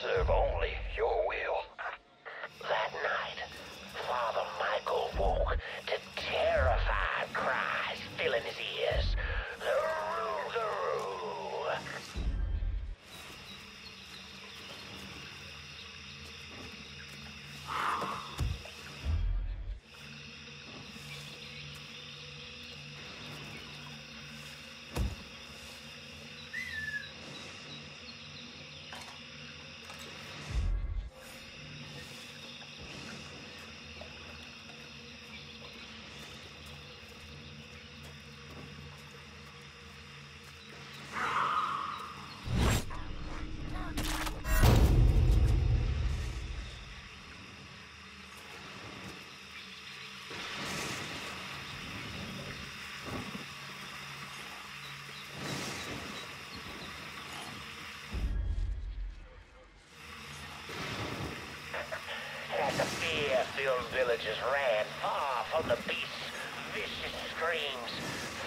serve only your will. That night, Father Michael woke to terrified cries filling his ears. Garoo! As the fear-filled villagers ran far from the beast's vicious screams,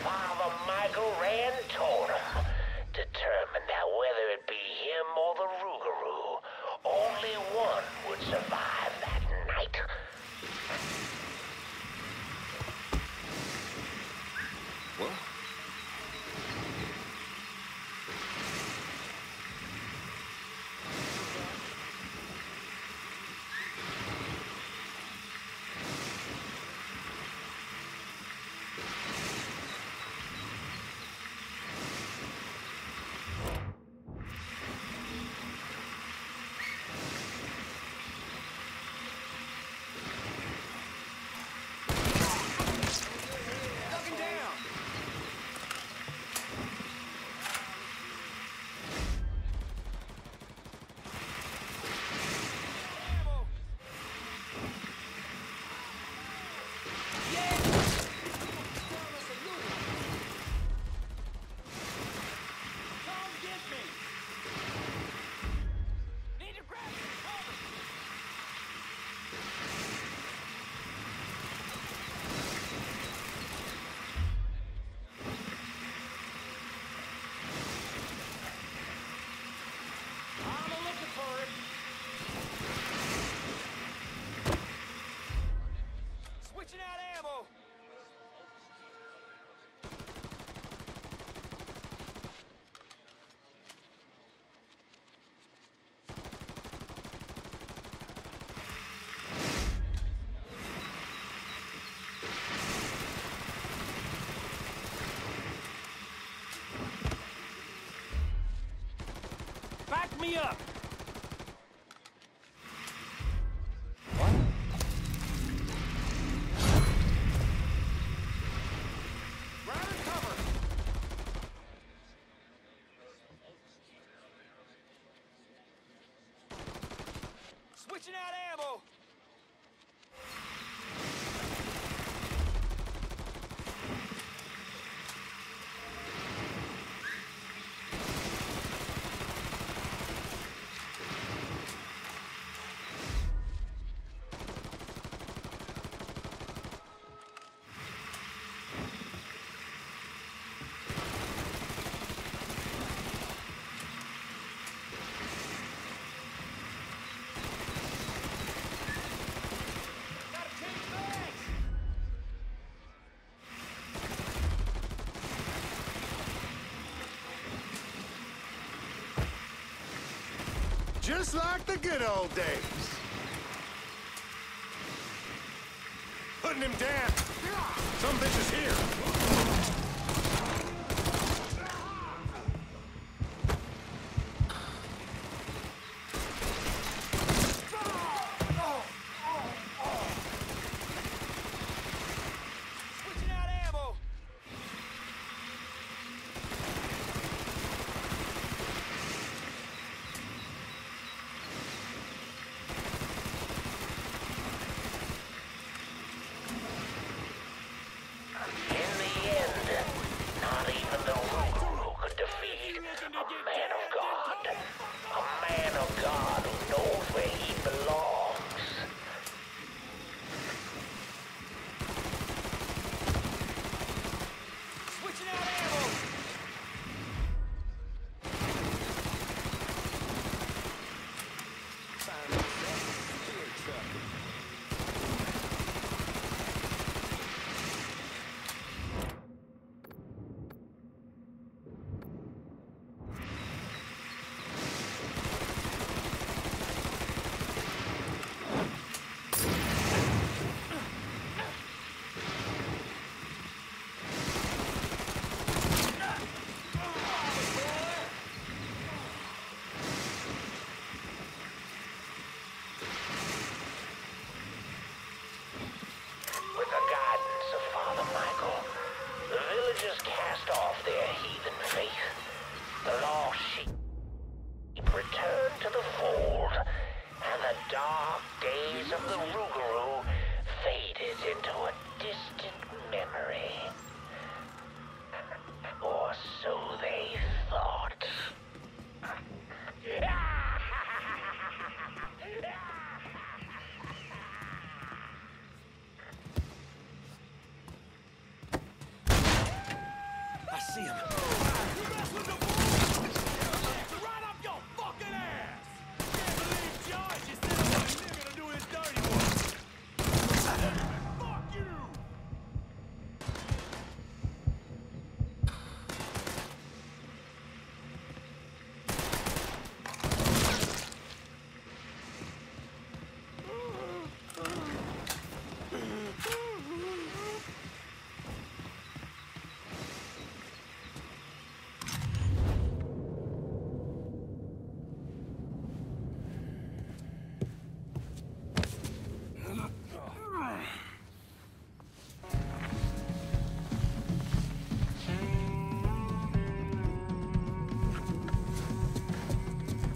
Father Michael ran toward him, determined that whether it be him or the Rougarou, only one would survive that night. What? Back me up! What? Grab and cover! Switching out ammo! Just like the good old days. Putting him down. Some bitch is here. Switching out ammo! In the end, not even the Rougarou could defeat a man of God. A man of God who knows where he belongs. Switching out ammo! returned to the fold, and the dark days of the Rougarou faded into a distant memory. Or so they thought. I see him. Right up your fucking ass! Can't believe George is still a nigga to do his dirty work. Fuck you!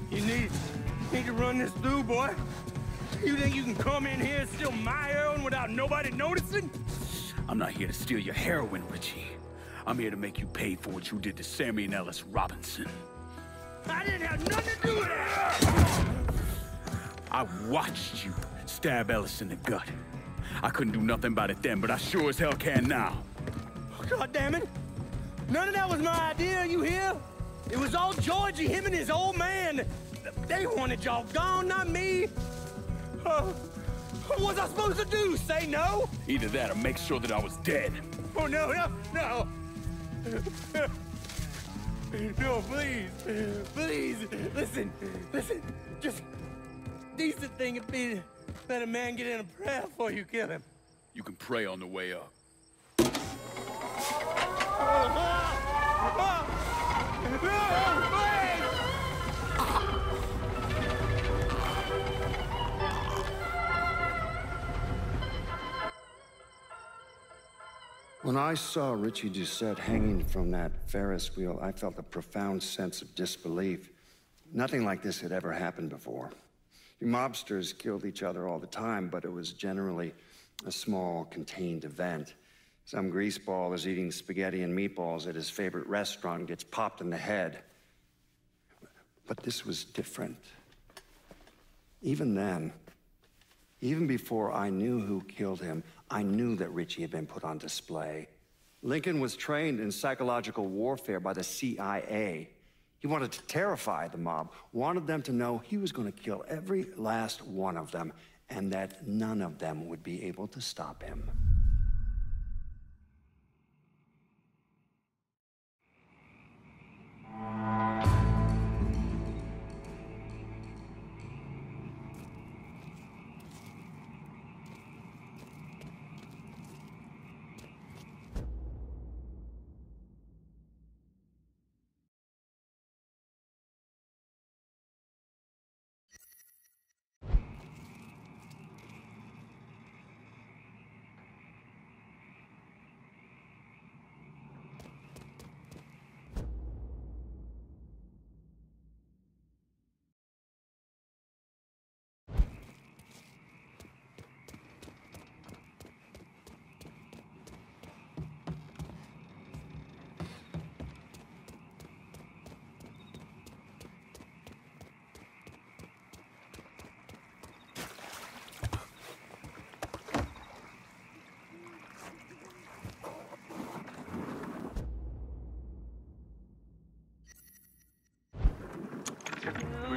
You need to run this through, boy. You think you can come in here and steal my heroin without nobody noticing? I'm not here to steal your heroin, Richie. I'm here to make you pay for what you did to Sammy and Ellis Robinson. I didn't have nothing to do with it! I watched you stab Ellis in the gut. I couldn't do nothing about it then, but I sure as hell can now. God damn it! None of that was my idea, you hear? It was all Georgie, him and his old man. They wanted y'all gone, not me. What was I supposed to do? Say no? Either that or make sure that I was dead. Oh, no. No, please. Please, listen. Just decent thing would be to let a man get in a prayer before you kill him. You can pray on the way up. When I saw Richie Doucette hanging from that Ferris wheel, I felt a profound sense of disbelief. Nothing like this had ever happened before. The mobsters killed each other all the time, but it was generally a small, contained event. Some greaseball is eating spaghetti and meatballs at his favorite restaurant and gets popped in the head. But this was different. Even then, even before I knew who killed him, I knew that Richie had been put on display. Lincoln was trained in psychological warfare by the CIA. He wanted to terrify the mob, wanted them to know he was going to kill every last one of them, and that none of them would be able to stop him.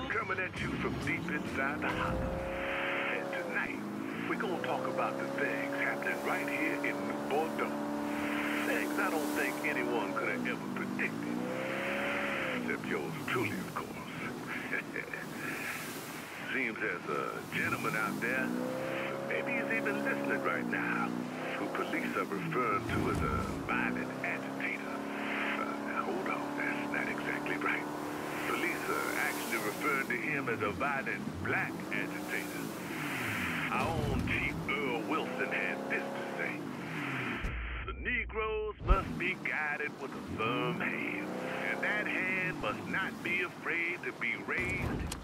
Coming at you from deep inside the house. And tonight, we're gonna talk about the things happening right here in New Bordeaux. Things I don't think anyone could have ever predicted. Except yours truly, of course. Seems there's a gentleman out there, maybe he's even listening right now, who police are referring to as a violent agitator. Now hold on, that's not exactly right. Police are actually referring to him as a violent black agitator. Our own Chief Earl Wilson had this to say. The Negroes must be guided with a firm hand. And that hand must not be afraid to be raised.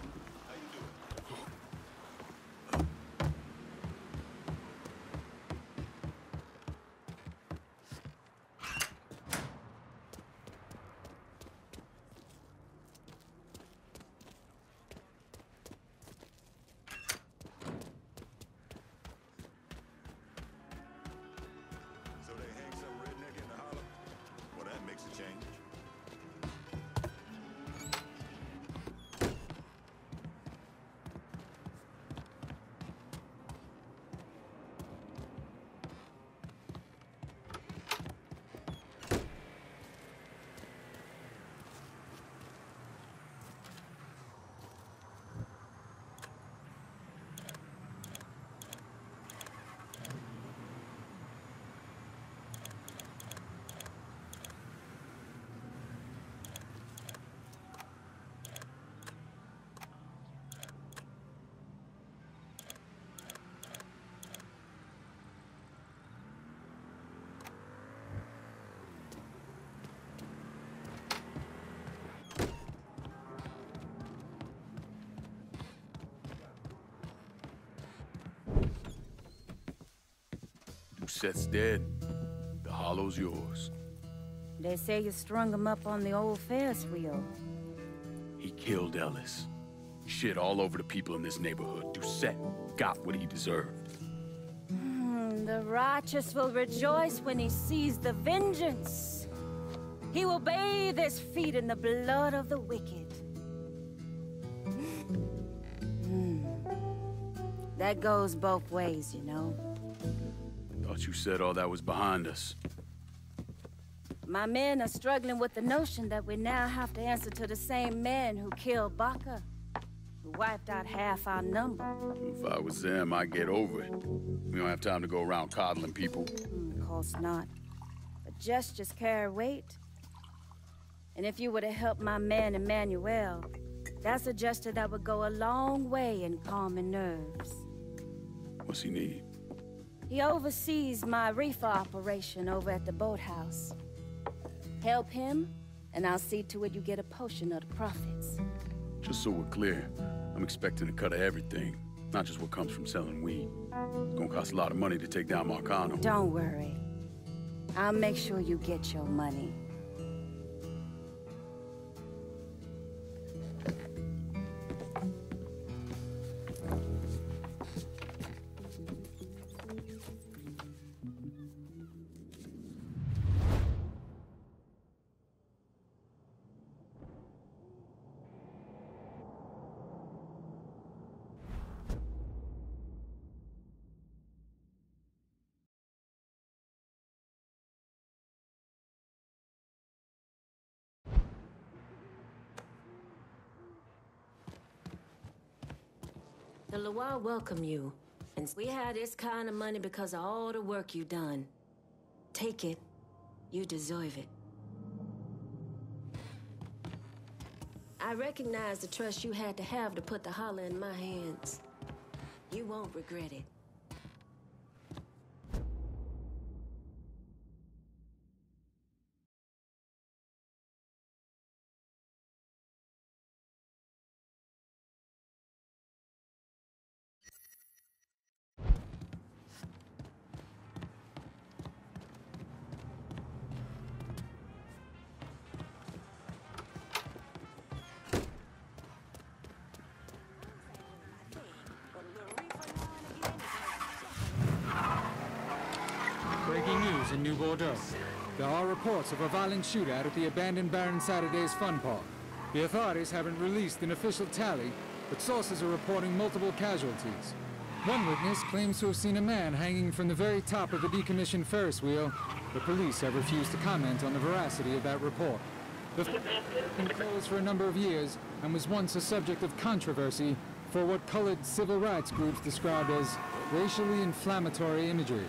So they hang some redneck in the hollow? Well, that makes a change. Seth's dead. The hollow's yours. They say you strung him up on the old Ferris wheel. He killed Ellis. Shit all over the people in this neighborhood. Doucette got what he deserved. The righteous will rejoice when he sees the vengeance. He will bathe his feet in the blood of the wicked. That goes both ways, you know. Thought you said all that was behind us. My men are struggling with the notion that we now have to answer to the same man who killed Baca, who wiped out half our number. If I was them, I'd get over it. We don't have time to go around coddling people. Of course not. But gestures carry weight. And if you were to help my man Emmanuel, that's a gesture that would go a long way in calming nerves. What's he need? He oversees my reefer operation over at the boathouse. Help him, and I'll see to it you get a portion of the profits. Just so we're clear, I'm expecting a cut of everything, not just what comes from selling weed. It's gonna cost a lot of money to take down Marcano. Don't worry. I'll make sure you get your money. The Loire welcome you, and we had this kind of money because of all the work you done. Take it. You deserve it. I recognize the trust you had to have to put the holler in my hands. You won't regret it. Breaking news in New Bordeaux. There are reports of a violent shootout at the abandoned Baron Saturday's fun park. The authorities haven't released an official tally, but sources are reporting multiple casualties. One witness claims to have seen a man hanging from the very top of a decommissioned Ferris wheel, but police have refused to comment on the veracity of that report. The film has been closed for a number of years and was once a subject of controversy for what colored civil rights groups described as racially inflammatory imagery.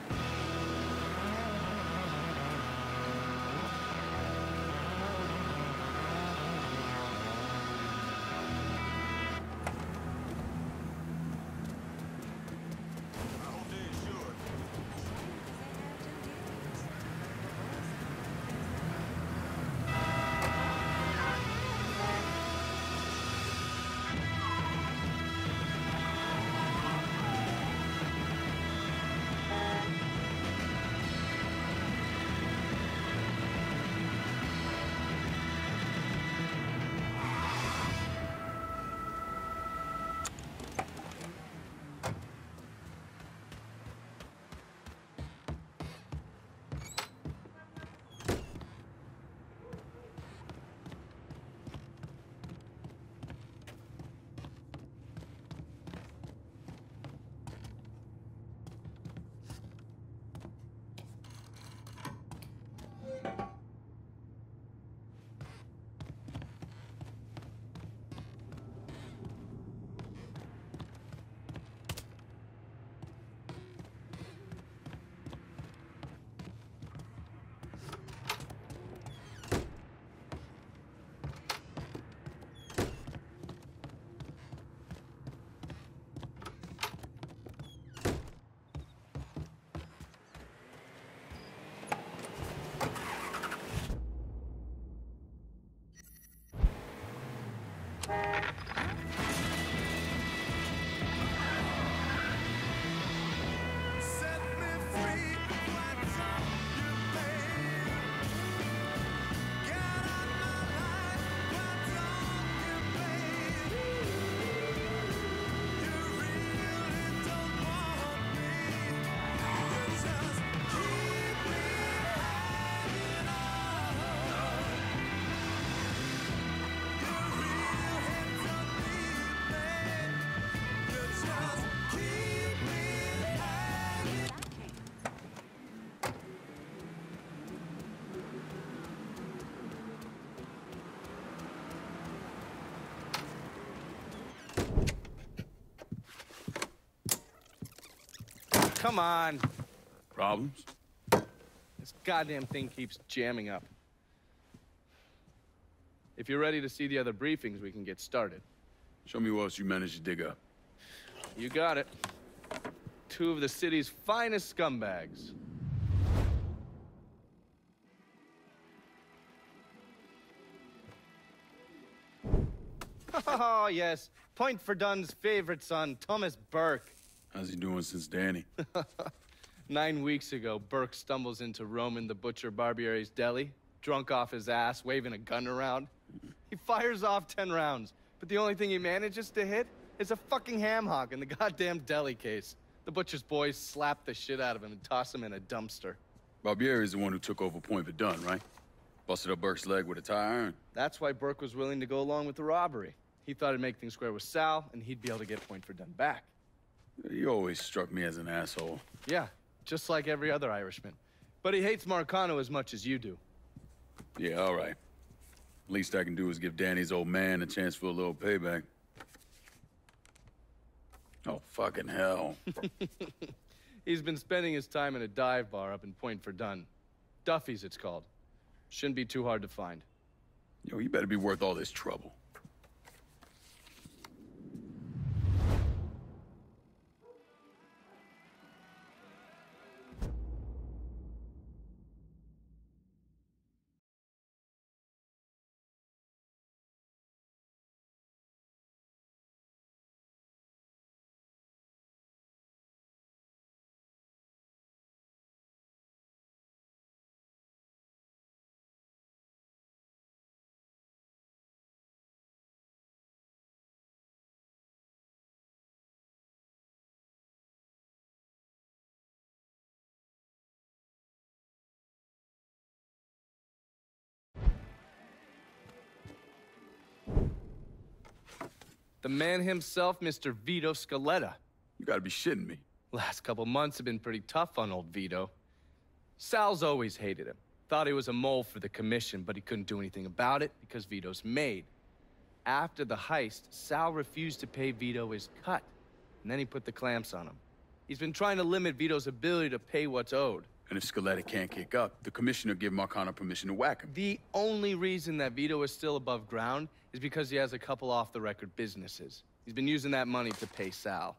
Come on. Problems? This goddamn thing keeps jamming up. If you're ready to see the other briefings, we can get started. Show me what else you managed to dig up. You got it. 2 of the city's finest scumbags. Oh, yes. Point for Dunn's favorite son, Thomas Burke. How's he doing since Danny? 9 weeks ago, Burke stumbles into Roman the Butcher Barbiere's deli, drunk off his ass, waving a gun around. He fires off 10 rounds, but the only thing he manages to hit is a fucking ham hock in the goddamn deli case. The butcher's boys slap the shit out of him and toss him in a dumpster. Barbieri is the one who took over Point Verdun, right? Busted up Burke's leg with a tire iron. That's why Burke was willing to go along with the robbery. He thought it'd make things square with Sal, and he'd be able to get Point Verdun back. You always struck me as an asshole. Yeah, just like every other Irishman. But he hates Marcano as much as you do. Yeah, all right. Least I can do is give Danny's old man a chance for a little payback. Oh, fucking hell. He's been spending his time in a dive bar up in Point Verdun. Duffy's, it's called. Shouldn't be too hard to find. Yo, you better be worth all this trouble. The man himself, Mr. Vito Scaletta. You gotta be shitting me. Last couple months have been pretty tough on old Vito. Sal's always hated him. Thought he was a mole for the commission, but he couldn't do anything about it because Vito's made. After the heist, Sal refused to pay Vito his cut, and then he put the clamps on him. He's been trying to limit Vito's ability to pay what's owed. And if Scaletta can't kick up, the commissioner give Marcano permission to whack him. The only reason that Vito is still above ground is because he has a couple off-the-record businesses. He's been using that money to pay Sal.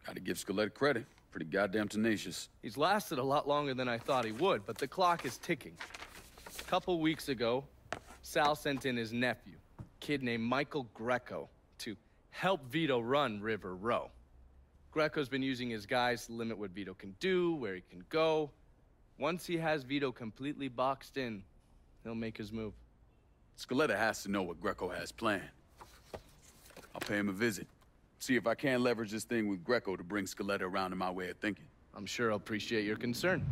Gotta give Scaletta credit. Pretty goddamn tenacious. He's lasted a lot longer than I thought he would, but the clock is ticking. A couple weeks ago, Sal sent in his nephew, a kid named Michael Greco, to help Vito run River Row. Greco's been using his guys to limit what Vito can do, where he can go. Once he has Vito completely boxed in, he'll make his move. Scaletta has to know what Greco has planned. I'll pay him a visit. See if I can't leverage this thing with Greco to bring Scaletta around to my way of thinking. I'm sure he'll appreciate your concern.